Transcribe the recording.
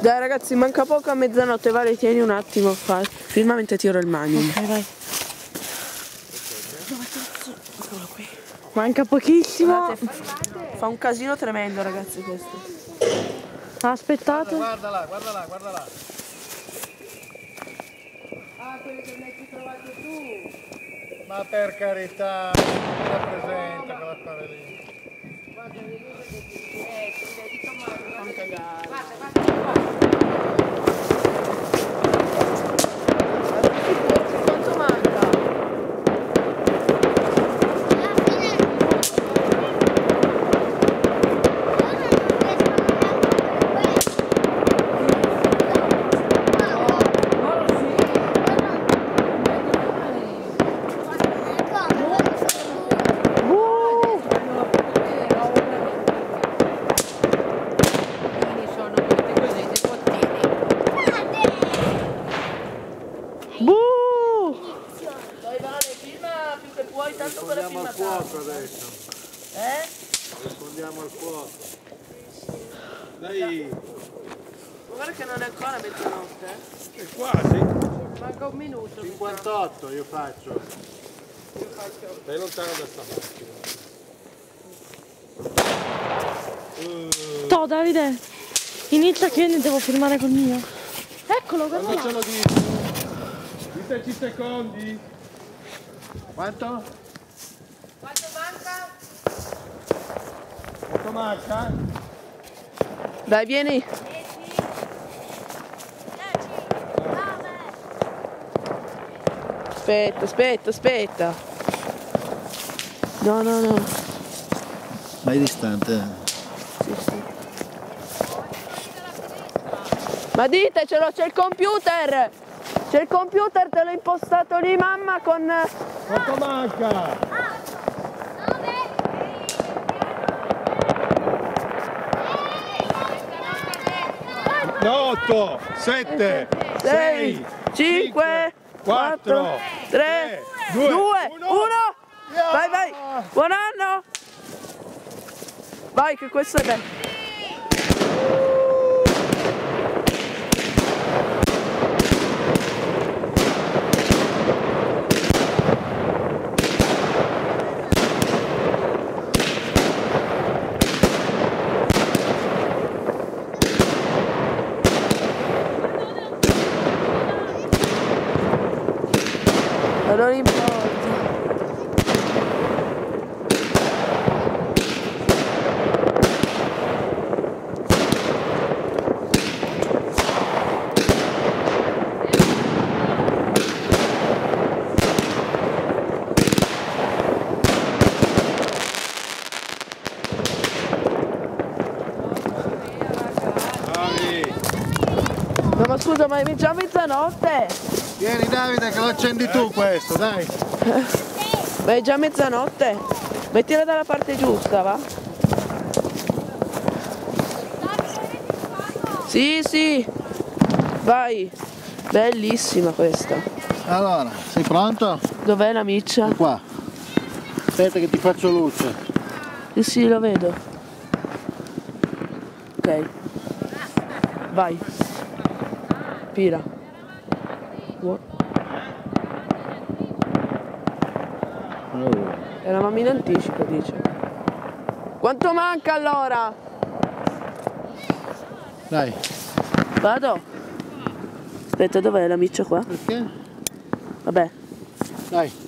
Dai ragazzi, manca poco a mezzanotte, Vale, tieni un attimo qua. Filma mentre tiro il magnum. Ok, vai. Eccolo qui. Manca pochissimo. Guardate, fa un casino tremendo ragazzi questo. Aspettate. Guarda là, guarda là, guarda là. Ah, quelli che mi hai trovato tu. Ma per carità, rappresenta quell'affare lì. Guarda, vedete che ti vedi tomate, non cagare. Guarda. Quanto manca? Dai Vale, filma più che puoi, tanto per la Rispondiamo al filmata. fuoco adesso. Rispondiamo al fuoco. Dai, Guarda che non è ancora mezzanotte, è quasi. Manca un minuto. 58 io faccio. Stai lontano da sta macchina. Toh, Davide, inizia che io ne devo filmare col mio. Eccolo, guarda Quando ce là. lo dici? Di 10 secondi. Quanto? Quanto manca? Quanto manca? Dai, vieni. Aspetta. No. Vai distante. Sì. Ma ditecelo, c'è il computer! C'è il computer, te l'ho impostato lì, mamma, con... Quanto manca? 8, 7, 6, 5, 4, 3, 2, 1. Vai. Buon anno. Vai, che questo è bello. Non importa. No, ma scusa, ma è già mezzanotte? Vieni Davide che lo accendi tu questo, dai. Ma è già mezzanotte. Mettila dalla parte giusta, va? Sì. Vai. Bellissima questa. Allora, sei pronto? Dov'è la miccia? Qua. Aspetta che ti faccio luce. Sì, lo vedo. Ok. Vai. Pira. Eravamo in anticipo, dice. Quanto manca allora? Dai. Vado. Aspetta, dov'è la miccia qua? Perché? Vabbè. Dai.